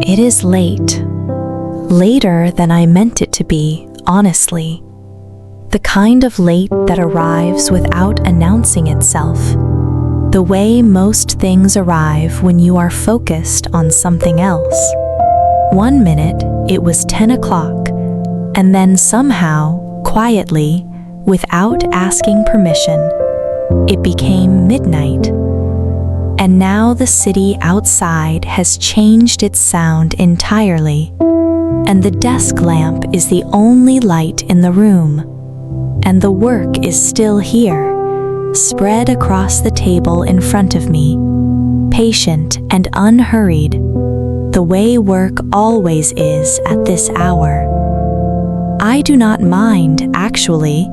It is late. Later than I meant it to be, honestly. The kind of late that arrives without announcing itself. The way most things arrive when you are focused on something else. 1 minute, it was 10 o'clock, and then somehow, quietly, without asking permission, it became midnight. And now the city outside has changed its sound entirely, and the desk lamp is the only light in the room, and the work is still here, spread across the table in front of me, patient and unhurried, the way work always is at this hour. I do not mind, actually.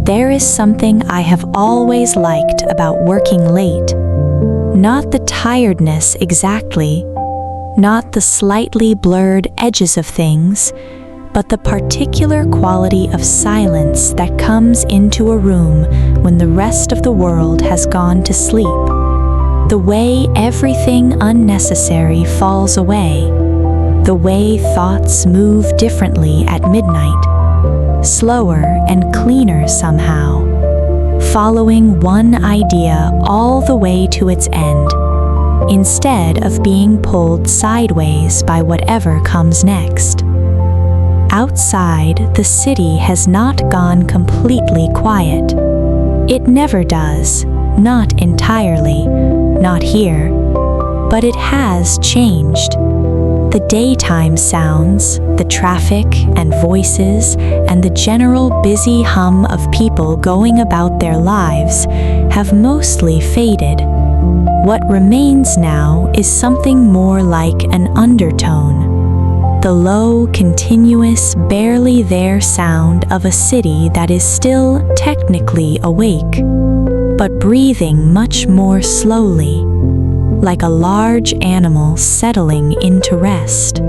There is something I have always liked about working late. Not the tiredness exactly, not the slightly blurred edges of things, but the particular quality of silence that comes into a room when the rest of the world has gone to sleep. The way everything unnecessary falls away. The way thoughts move differently at midnight, slower and cleaner somehow, following one idea all the way to its end, instead of being pulled sideways by whatever comes next. Outside, the city has not gone completely quiet. It never does, not entirely, not here, but it has changed. The daytime sounds, the traffic and voices, and the general busy hum of people going about their lives have mostly faded. What remains now is something more like an undertone. The low, continuous, barely there sound of a city that is still technically awake, but breathing much more slowly, like a large animal settling into rest.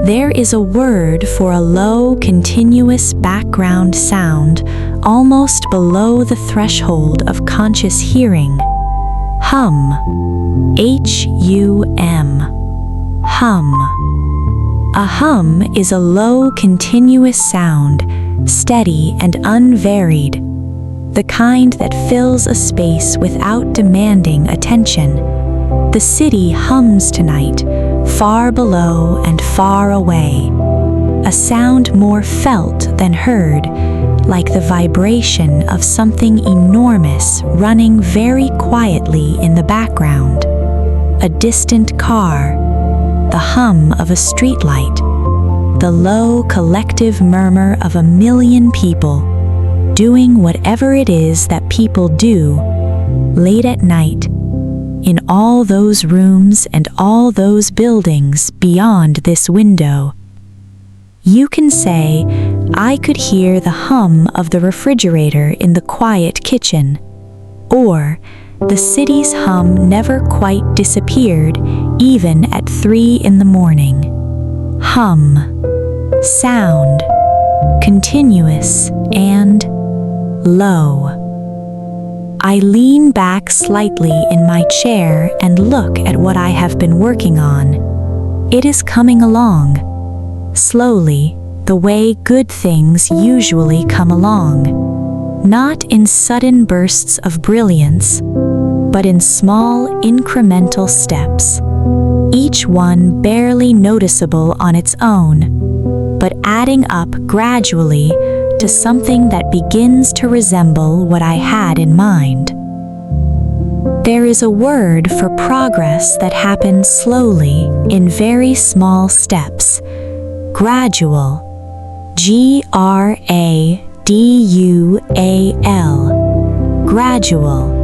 There is a word for a low, continuous background sound almost below the threshold of conscious hearing. Hum. H-U-M. Hum. A hum is a low, continuous sound, steady and unvaried, the kind that fills a space without demanding attention. The city hums tonight, far below and far away, a sound more felt than heard, like the vibration of something enormous running very quietly in the background. A distant car, the hum of a streetlight, the low collective murmur of a million people, doing whatever it is that people do, late at night, in all those rooms and all those buildings beyond this window. You can say, I could hear the hum of the refrigerator in the quiet kitchen, or the city's hum never quite disappeared even at 3 in the morning. Hum. Sound. Continuous and low. I lean back slightly in my chair and look at what I have been working on. It is coming along. Slowly, the way good things usually come along. Not in sudden bursts of brilliance, but in small, incremental steps. Each one barely noticeable on its own, but adding up gradually to something that begins to resemble what I had in mind. There is a word for progress that happens slowly in very small steps. Gradual. G-R-A-D-U-A-L. Gradual.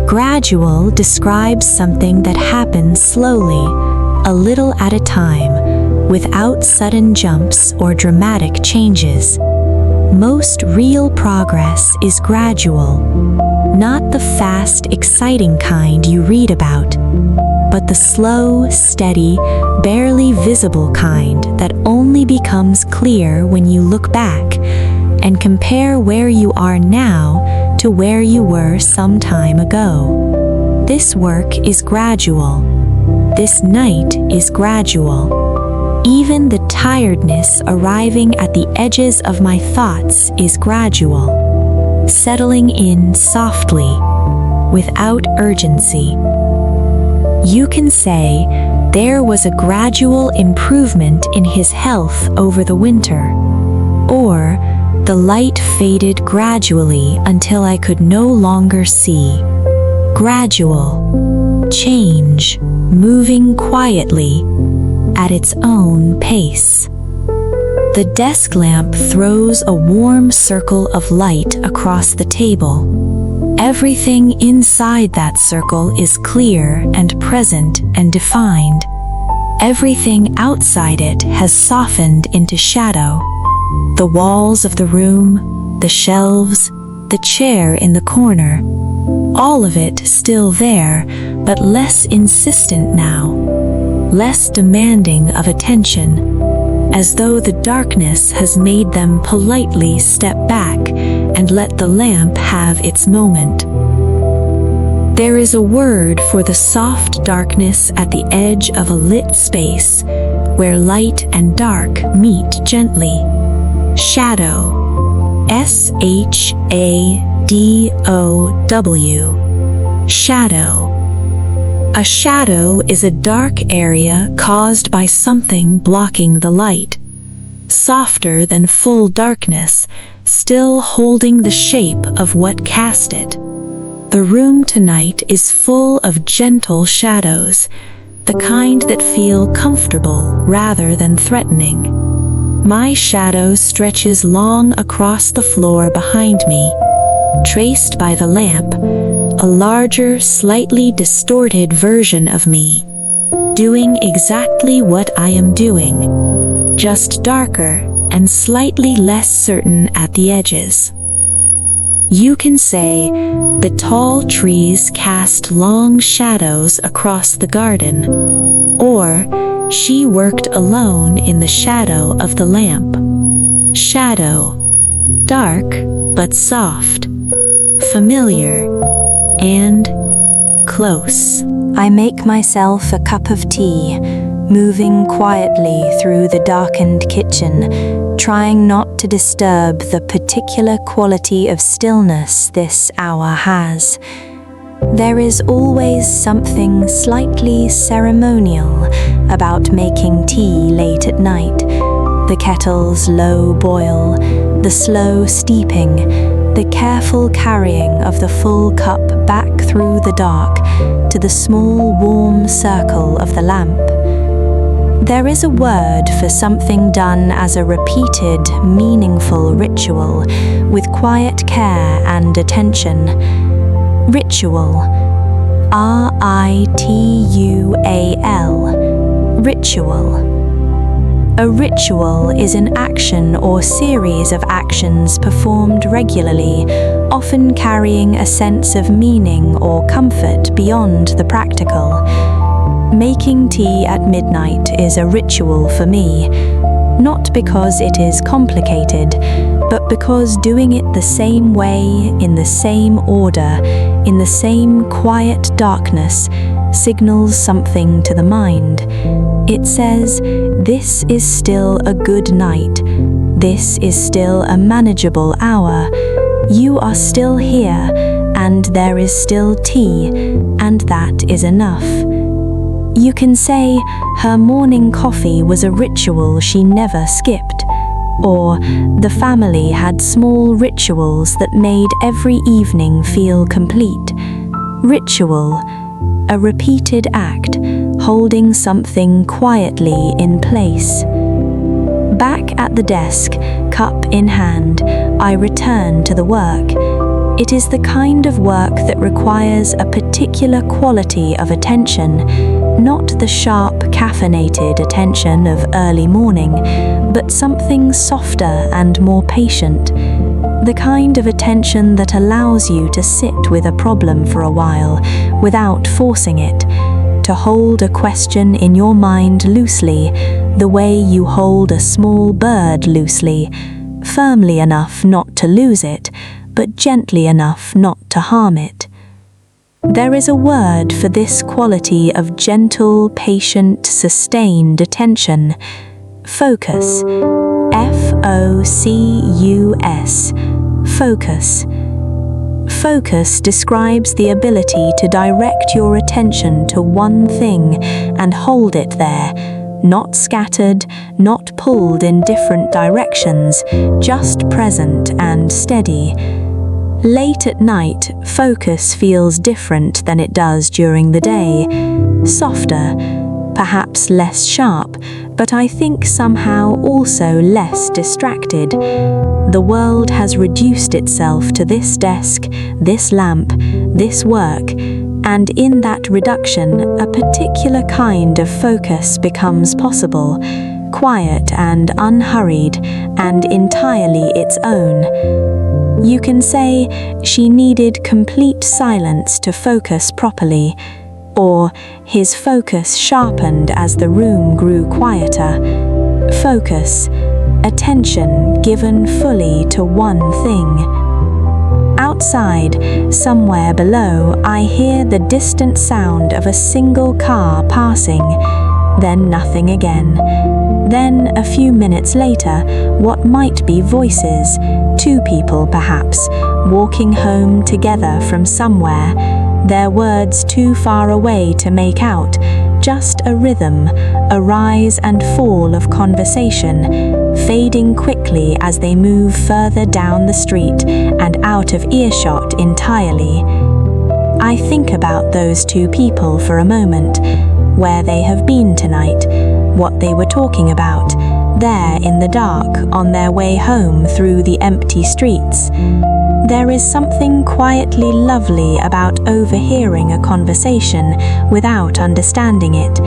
Gradual describes something that happens slowly, a little at a time, without sudden jumps or dramatic changes. Most real progress is gradual, not the fast, exciting kind you read about, but the slow, steady, barely visible kind that only becomes clear when you look back and compare where you are now to where you were some time ago. This work is gradual. This night is gradual. Even the tiredness arriving at the edges of my thoughts is gradual, settling in softly, without urgency. You can say there was a gradual improvement in his health over the winter, or the light faded gradually until I could no longer see. Gradual change, moving quietly at its own pace. The desk lamp throws a warm circle of light across the table. Everything inside that circle is clear and present and defined. Everything outside it has softened into shadow. The walls of the room, the shelves, the chair in the corner, all of it still there, but less insistent now, less demanding of attention, as though the darkness has made them politely step back and let the lamp have its moment. There is a word for the soft darkness at the edge of a lit space, where light and dark meet gently. Shadow. S-H-A-D-O-W. Shadow. A shadow is a dark area caused by something blocking the light. Softer than full darkness, still holding the shape of what cast it. The room tonight is full of gentle shadows, the kind that feel comfortable rather than threatening. My shadow stretches long across the floor behind me, traced by the lamp, a larger, slightly distorted version of me, doing exactly what I am doing, just darker and slightly less certain at the edges. You can say the tall trees cast long shadows across the garden, or she worked alone in the shadow of the lamp. Shadow, dark but soft, familiar and close. I make myself a cup of tea, moving quietly through the darkened kitchen, trying not to disturb the particular quality of stillness this hour has. There is always something slightly ceremonial about making tea late at night. The kettle's low boil, the slow steeping, the careful carrying of the full cup back through the dark to the small warm circle of the lamp. There is a word for something done as a repeated, meaningful ritual with quiet care and attention. Ritual. R-I-T-U-A-L. Ritual. A ritual is an action or series of actions performed regularly, often carrying a sense of meaning or comfort beyond the practical. Making tea at midnight is a ritual for me, not because it is complicated, but because doing it the same way, in the same order, in the same quiet darkness, signals something to the mind. It says, this is still a good night. This is still a manageable hour. You are still here, and there is still tea, and that is enough. You can say her morning coffee was a ritual she never skipped, or the family had small rituals that made every evening feel complete. Ritual, a repeated act, holding something quietly in place. Back at the desk, cup in hand, I return to the work. It is the kind of work that requires a particular quality of attention, not the sharp, caffeinated attention of early morning, but something softer and more patient. The kind of attention that allows you to sit with a problem for a while without forcing it, to hold a question in your mind loosely, the way you hold a small bird loosely, firmly enough not to lose it, but gently enough not to harm it. There is a word for this quality of gentle, patient, sustained attention. Focus. F-O-C-U-S. Focus. Focus describes the ability to direct your attention to one thing and hold it there, not scattered, not pulled in different directions, just present and steady. Late at night, focus feels different than it does during the day. Softer, perhaps less sharp, but I think somehow also less distracted. The world has reduced itself to this desk, this lamp, this work, and in that reduction, a particular kind of focus becomes possible, quiet and unhurried, and entirely its own. You can say she needed complete silence to focus properly, or his focus sharpened as the room grew quieter. Focus, attention given fully to one thing. Outside, somewhere below, I hear the distant sound of a single car passing, then nothing again. Then, a few minutes later, what might be voices, two people perhaps, walking home together from somewhere, their words too far away to make out, just a rhythm, a rise and fall of conversation, fading quickly as they move further down the street and out of earshot entirely. I think about those two people for a moment, where they have been tonight, what they were talking about, there in the dark on their way home through the empty streets. There is something quietly lovely about overhearing a conversation without understanding it.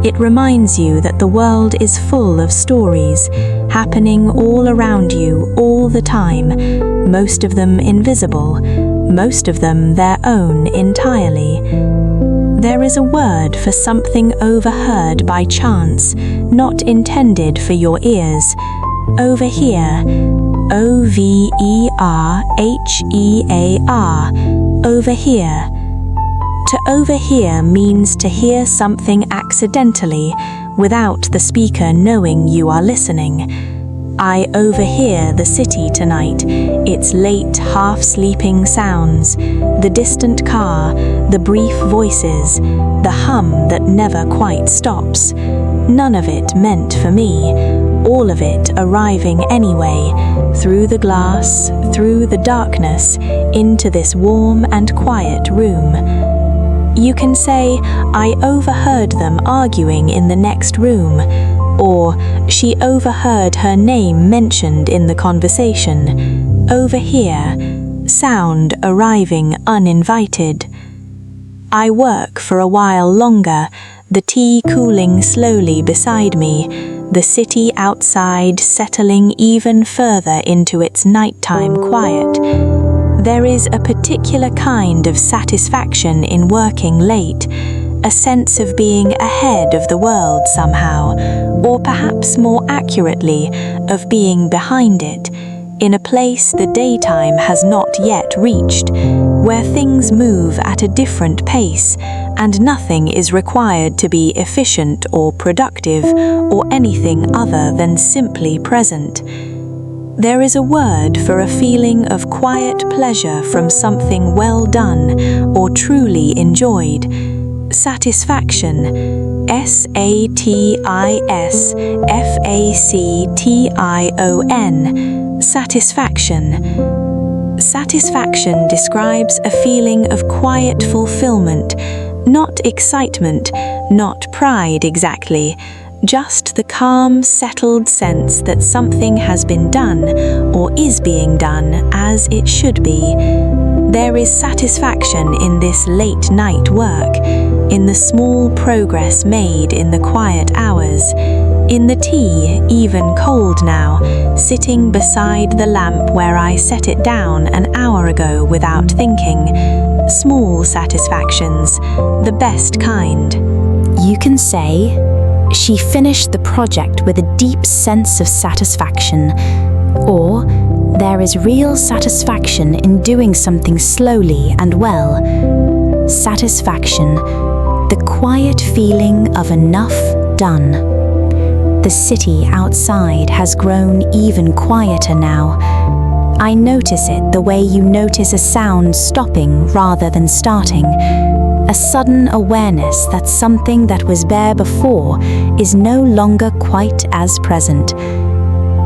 It reminds you that the world is full of stories, happening all around you all the time, most of them invisible, most of them their own entirely. There is a word for something overheard by chance, not intended for your ears. Overhear. O-V-E-R-H-E-A-R. Overhear. To overhear means to hear something accidentally, without the speaker knowing you are listening. I overhear the city tonight, its late half-sleeping sounds, the distant car, the brief voices, the hum that never quite stops. None of it meant for me, all of it arriving anyway, through the glass, through the darkness, into this warm and quiet room. You can say, I overheard them arguing in the next room, or she overheard her name mentioned in the conversation. Overhear, sound arriving uninvited. I work for a while longer, the tea cooling slowly beside me, the city outside settling even further into its nighttime quiet. There is a particular kind of satisfaction in working late, a sense of being ahead of the world somehow, or perhaps more accurately, of being behind it, in a place the daytime has not yet reached, where things move at a different pace, and nothing is required to be efficient or productive, or anything other than simply present. There is a word for a feeling of quiet pleasure from something well done or truly enjoyed. Satisfaction. S-A-T-I-S-F-A-C-T-I-O-N. Satisfaction. Satisfaction describes a feeling of quiet fulfillment, not excitement, not pride exactly, just the calm, settled sense that something has been done or is being done as it should be. There is satisfaction in this late night work, in the small progress made in the quiet hours, in the tea, even cold now, sitting beside the lamp where I set it down an hour ago without thinking. Small satisfactions, the best kind. You can say, she finished the project with a deep sense of satisfaction, or there is real satisfaction in doing something slowly and well. satisfaction, the quiet feeling of enough done. The city outside has grown even quieter now. I notice it the way you notice a sound stopping rather than starting. A sudden awareness that something that was there before is no longer quite as present.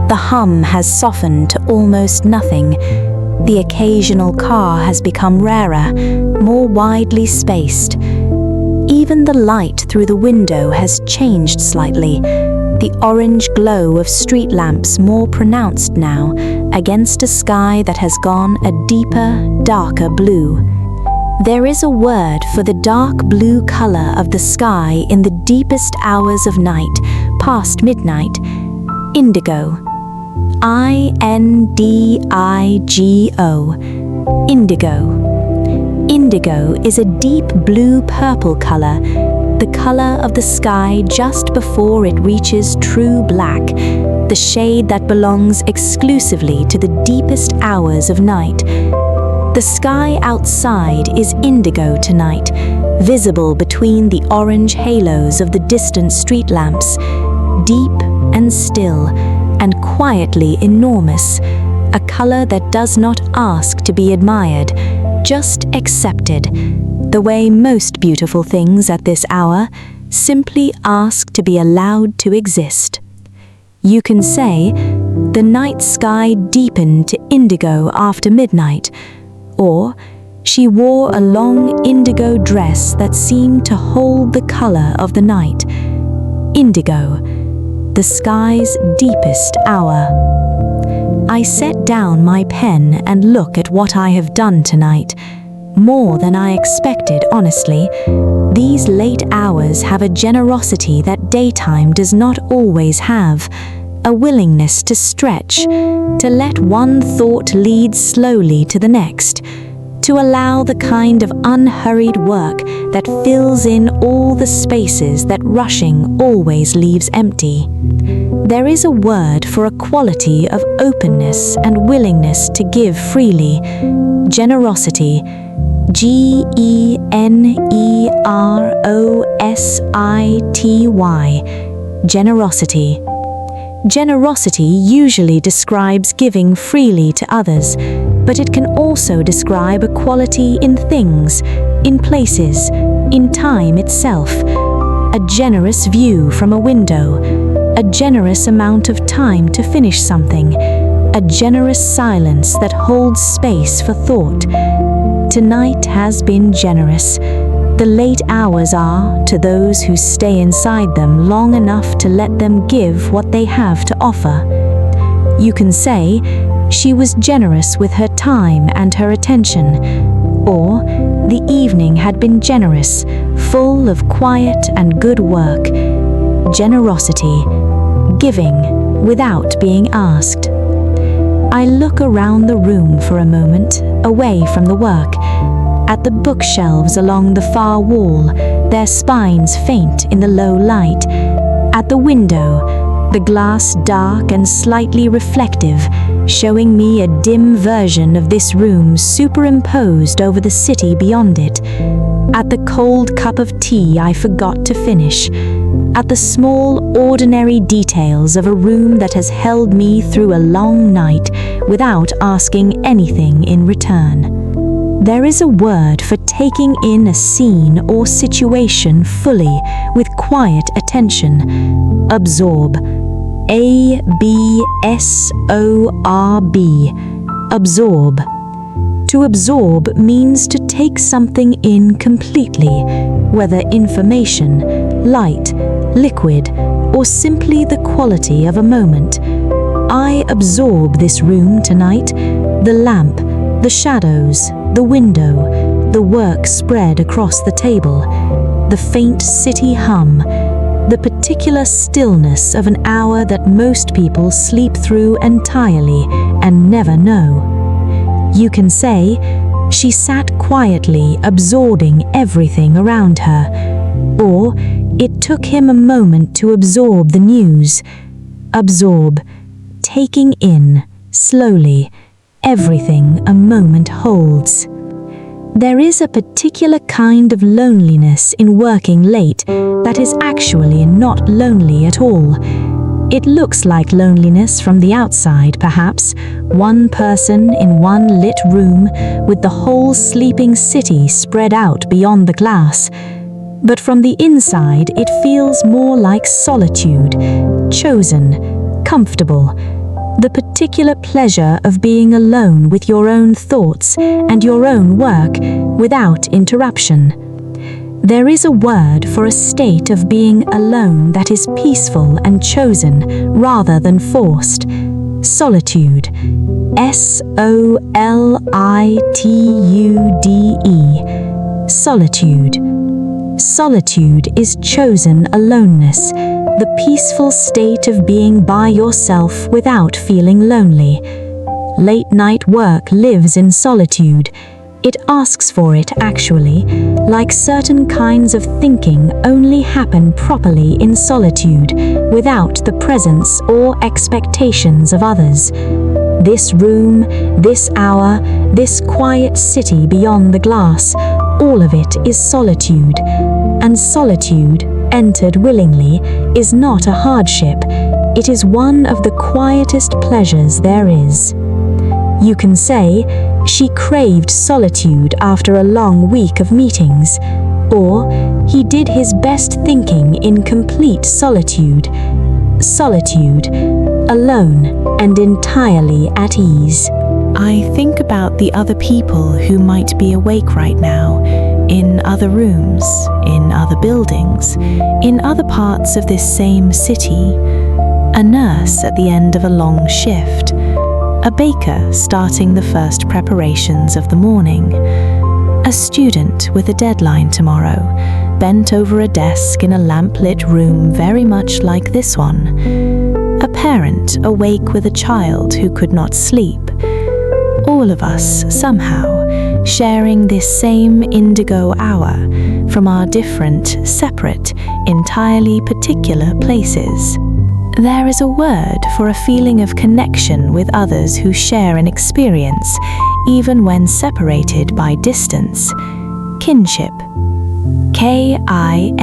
The hum has softened to almost nothing. The occasional car has become rarer, more widely spaced. Even the light through the window has changed slightly. The orange glow of street lamps more pronounced now, against a sky that has gone a deeper, darker blue. There is a word for the dark blue color of the sky in the deepest hours of night, past midnight: indigo. I-N-D-I-G-O. Indigo. Indigo is a deep blue-purple color, the color of the sky just before it reaches true black, the shade that belongs exclusively to the deepest hours of night. The sky outside is indigo tonight, visible between the orange halos of the distant street lamps, deep and still, and quietly enormous, a color that does not ask to be admired, just accepted, the way most beautiful things at this hour simply ask to be allowed to exist. You can say, the night sky deepened to indigo after midnight, or she wore a long indigo dress that seemed to hold the color of the night. Indigo, the sky's deepest hour. I set down my pen and look at what I have done tonight. More than I expected, honestly. These late hours have a generosity that daytime does not always have, a willingness to stretch, to let one thought lead slowly to the next, to allow the kind of unhurried work that fills in all the spaces that rushing always leaves empty. There is a word for a quality of openness and willingness to give freely: generosity. G-E-N-E-R-O-S-I-T-Y. Generosity. Generosity usually describes giving freely to others, but it can also describe a quality in things, in places, in time itself. A generous view from a window, a generous amount of time to finish something, a generous silence that holds space for thought. Tonight has been generous. The late hours are, to those who stay inside them long enough to let them give what they have to offer. You can say, she was generous with her time and her attention, or the evening had been generous, full of quiet and good work. Generosity, giving without being asked. I look around the room for a moment, away from the work, at the bookshelves along the far wall, their spines faint in the low light, at the window, the glass dark and slightly reflective, showing me a dim version of this room superimposed over the city beyond it, at the cold cup of tea I forgot to finish, at the small, ordinary details of a room that has held me through a long night without asking anything in return. There is a word for taking in a scene or situation fully, with quiet attention. Absorb. A-B-S-O-R-B. Absorb. To absorb means to take something in completely, whether information, light, liquid, or simply the quality of a moment. I absorb this room tonight, the lamp, the shadows, the window, the work spread across the table, the faint city hum, the particular stillness of an hour that most people sleep through entirely and never know. You can say, she sat quietly absorbing everything around her, or it took him a moment to absorb the news. Absorb, taking in, slowly, everything a moment holds. There is a particular kind of loneliness in working late that is actually not lonely at all. It looks like loneliness from the outside, perhaps, one person in one lit room with the whole sleeping city spread out beyond the glass. But from the inside, it feels more like solitude, chosen, comfortable, the particular pleasure of being alone with your own thoughts and your own work without interruption. There is a word for a state of being alone that is peaceful and chosen rather than forced. Solitude. S-O-L-I-T-U-D-E. Solitude. Solitude is chosen aloneness, the peaceful state of being by yourself without feeling lonely. Late-night work lives in solitude. It asks for it, actually, like certain kinds of thinking only happen properly in solitude, without the presence or expectations of others. This room, this hour, this quiet city beyond the glass, all of it is solitude. And solitude, entered willingly, is not a hardship. It is one of the quietest pleasures there is. You can say, she craved solitude after a long week of meetings, or he did his best thinking in complete solitude. Solitude, alone and entirely at ease. I think about the other people who might be awake right now, in other rooms, in other buildings, in other parts of this same city. A nurse at the end of a long shift. A baker starting the first preparations of the morning. A student with a deadline tomorrow, bent over a desk in a lamp-lit room very much like this one. A parent awake with a child who could not sleep. All of us, somehow, sharing this same indigo hour from our different, separate, entirely particular places. There is a word for a feeling of connection with others who share an experience, even when separated by distance. Kinship. K-I-N-S-H-I-P.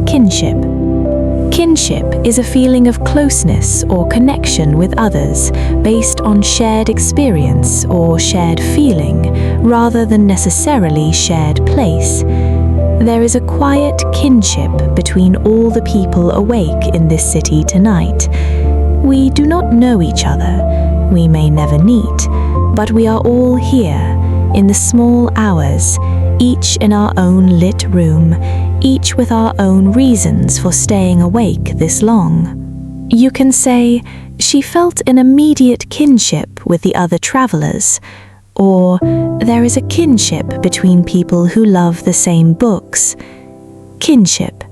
Kinship. Kinship is a feeling of closeness or connection with others based on shared experience or shared feeling, rather than necessarily shared place. There is a quiet kinship between all the people awake in this city tonight. We do not know each other, we may never meet, but we are all here, in the small hours, each in our own lit room, each with our own reasons for staying awake this long. You can say, she felt an immediate kinship with the other travelers, or there is a kinship between people who love the same books. Kinship.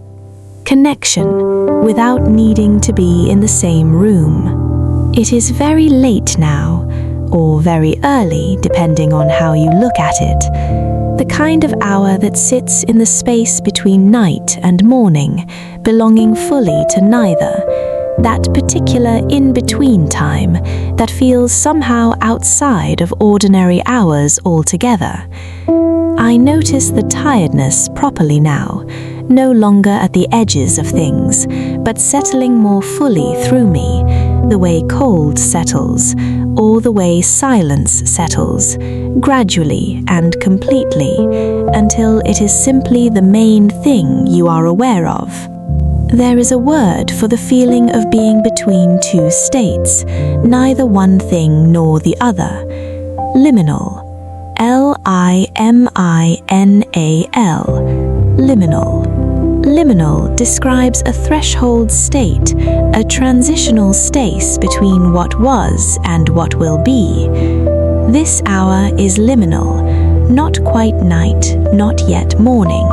Connection, without needing to be in the same room. It is very late now, or very early, depending on how you look at it. The kind of hour that sits in the space between night and morning, belonging fully to neither. That particular in-between time that feels somehow outside of ordinary hours altogether. I notice the tiredness properly now, no longer at the edges of things, but settling more fully through me, the way cold settles, or the way silence settles, gradually and completely, until it is simply the main thing you are aware of. There is a word for the feeling of being between two states, neither one thing nor the other. Liminal. L-I-M-I-N-A-L. Liminal. Liminal describes a threshold state, a transitional space between what was and what will be. This hour is liminal, not quite night, not yet morning,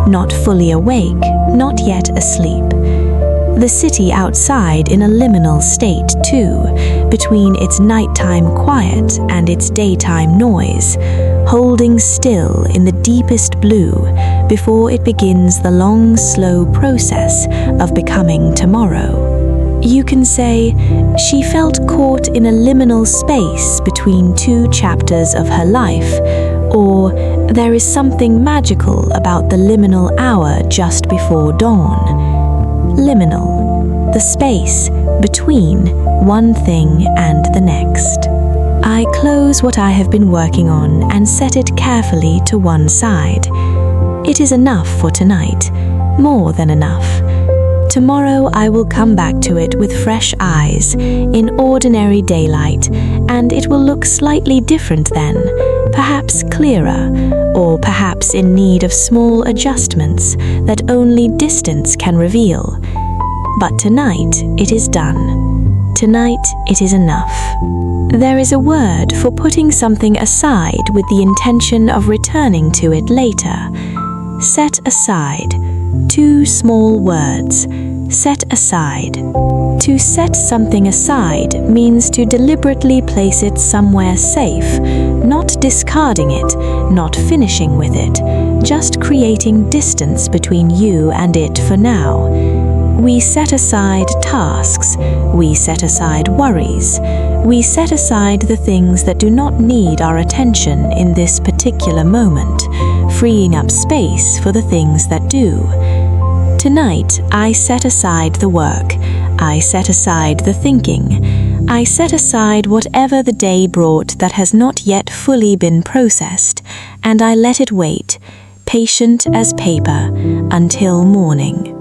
not fully awake, not yet asleep. The city outside in a liminal state too, between its nighttime quiet and its daytime noise, holding still in the deepest blue before it begins the long, slow process of becoming tomorrow. You can say, she felt caught in a liminal space between two chapters of her life, or there is something magical about the liminal hour just before dawn. Liminal, the space between one thing and the next. I close what I have been working on and set it carefully to one side. It is enough for tonight, more than enough. Tomorrow I will come back to it with fresh eyes, in ordinary daylight, and it will look slightly different then, perhaps clearer, or perhaps in need of small adjustments that only distance can reveal. But tonight it is done. Tonight it is enough. There is a word for putting something aside with the intention of returning to it later. Set aside. Two small words. Set aside. To set something aside means to deliberately place it somewhere safe, not discarding it, not finishing with it, just creating distance between you and it for now. We set aside tasks, we set aside worries, we set aside the things that do not need our attention in this particular moment, freeing up space for the things that do. Tonight, I set aside the work, I set aside the thinking, I set aside whatever the day brought that has not yet fully been processed, and I let it wait, patient as paper, until morning.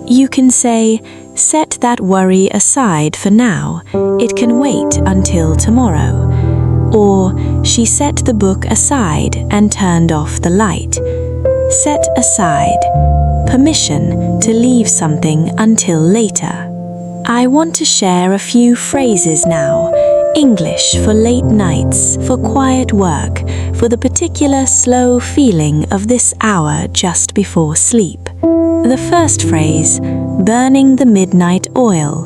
You can say, set that worry aside for now, it can wait until tomorrow. Or, she set the book aside and turned off the light. Set aside. Permission to leave something until later. I want to share a few phrases now. English for late nights, for quiet work, for the particular slow feeling of this hour just before sleep. The first phrase, burning the midnight oil,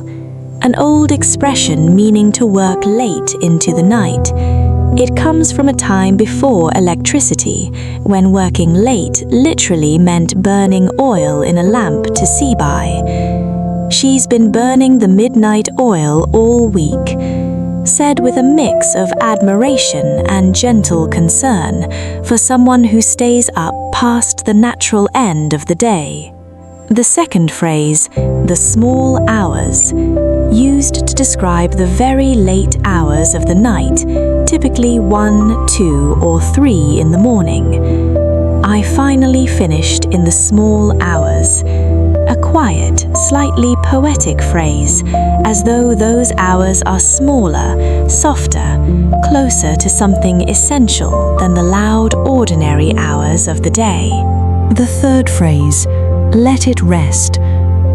an old expression meaning to work late into the night. It comes from a time before electricity, when working late literally meant burning oil in a lamp to see by. She's been burning the midnight oil all week, said with a mix of admiration and gentle concern for someone who stays up past the natural end of the day. The second phrase, the small hours, used to describe the very late hours of the night, typically 1, 2, or 3 in the morning. I finally finished in the small hours, a quiet, slightly poetic phrase, as though those hours are smaller, softer, closer to something essential than the loud, ordinary hours of the day. The third phrase, let it rest,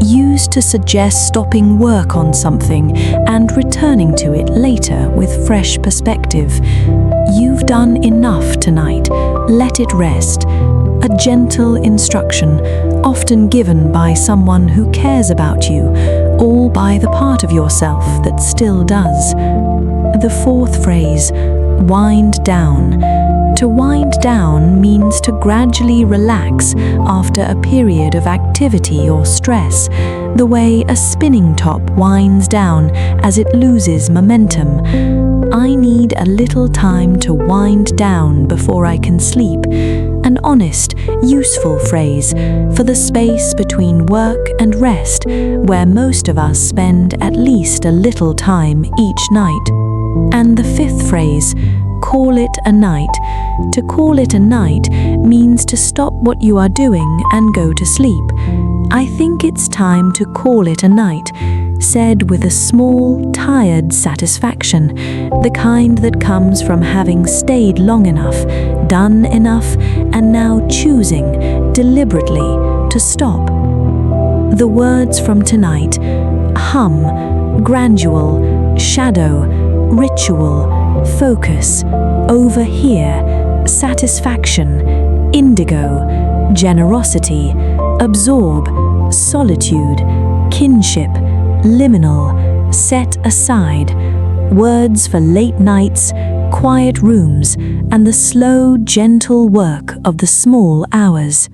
used to suggest stopping work on something and returning to it later with fresh perspective. You've done enough tonight, let it rest. A gentle instruction, often given by someone who cares about you, all by the part of yourself that still does. The fourth phrase, wind down. To wind down means to gradually relax after a period of activity or stress, the way a spinning top winds down as it loses momentum. I need a little time to wind down before I can sleep. An honest, useful phrase for the space between work and rest, where most of us spend at least a little time each night. And the fifth phrase, call it a night. To call it a night means to stop what you are doing and go to sleep. I think it's time to call it a night, said with a small, tired satisfaction, the kind that comes from having stayed long enough, done enough, and now choosing, deliberately, to stop. The words from tonight, hum, gradual, shadow, ritual, focus, overhear, satisfaction, indigo, generosity, absorb, solitude, kinship, liminal, set aside, words for late nights, quiet rooms, and the slow, gentle work of the small hours.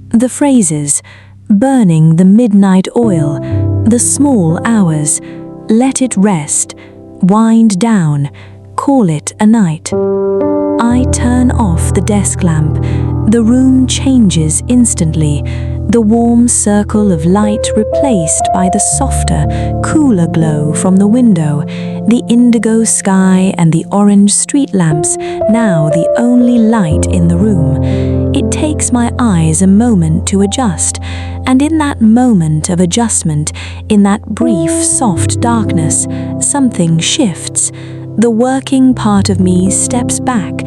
The phrases, burning the midnight oil, The small hours. Let it rest. Wind down. Call it a night. I turn off the desk lamp. The room changes instantly. The warm circle of light replaced by the softer, cooler glow from the window. The indigo sky and the orange street lamps, now the only light in the room. It takes my eyes a moment to adjust, and in that moment of adjustment, in that brief, soft darkness, something shifts. The working part of me steps back,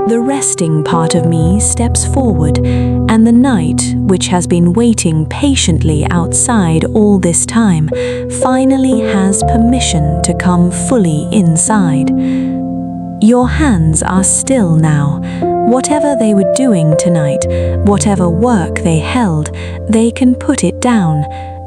the resting part of me steps forward, and the night, which has been waiting patiently outside all this time, finally has permission to come fully inside. Your hands are still now. Whatever they were doing tonight, whatever work they held, they can put it down.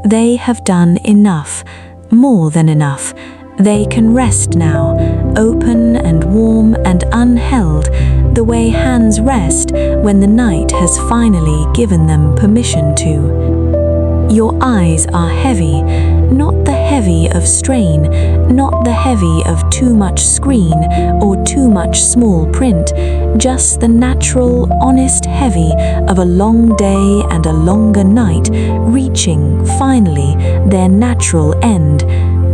They have done enough, more than enough. They can rest now, open and warm and unheld, the way hands rest when the night has finally given them permission to. Your eyes are heavy, not the heavy of strain, not the heavy of too much screen or too much small print, just the natural, honest heavy of a long day and a longer night, reaching, finally, their natural end.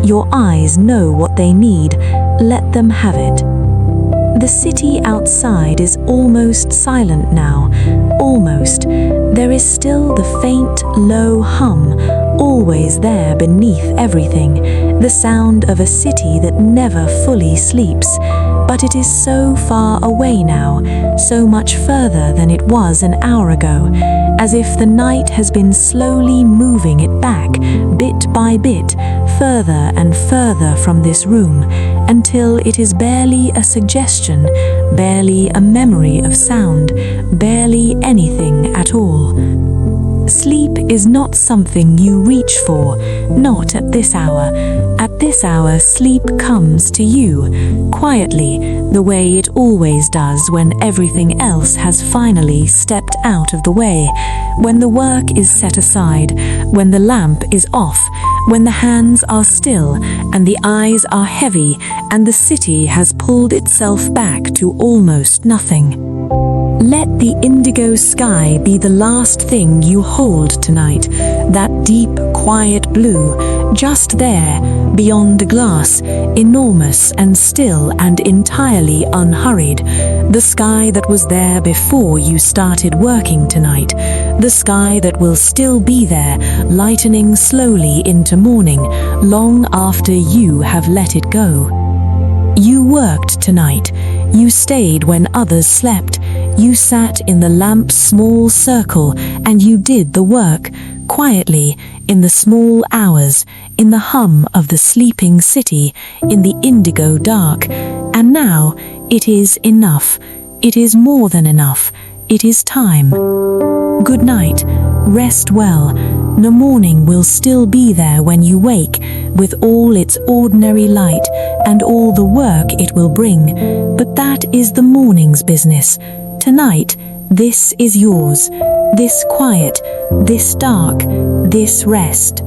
Your eyes know what they need. Let them have it. The city outside is almost silent now. Almost. There is still the faint, low hum, always there beneath everything, the sound of a city that never fully sleeps. But it is so far away now, so much further than it was an hour ago, as if the night has been slowly moving it back, bit by bit, further and further from this room, until it is barely a suggestion, barely a memory of sound, barely anything at all. Sleep is not something you reach for, not at this hour. At this hour, sleep comes to you, quietly, the way it always does when everything else has finally stepped out of the way, when the work is set aside, when the lamp is off, when the hands are still and the eyes are heavy and the city has pulled itself back to almost nothing. Let the indigo sky be the last thing you hold tonight, that deep, quiet blue, just there, beyond the glass, enormous and still and entirely unhurried, the sky that was there before you started working tonight, the sky that will still be there, lightening slowly into morning, long after you have let it go. You worked tonight. You stayed when others slept. You sat in the lamp's small circle and you did the work, quietly, in the small hours, in the hum of the sleeping city, in the indigo dark. And now it is enough. It is more than enough. It is time. Good night. Rest well. The morning will still be there when you wake, with all its ordinary light and all the work it will bring. But that is the morning's business. Tonight, this is yours. This quiet, this dark, this rest.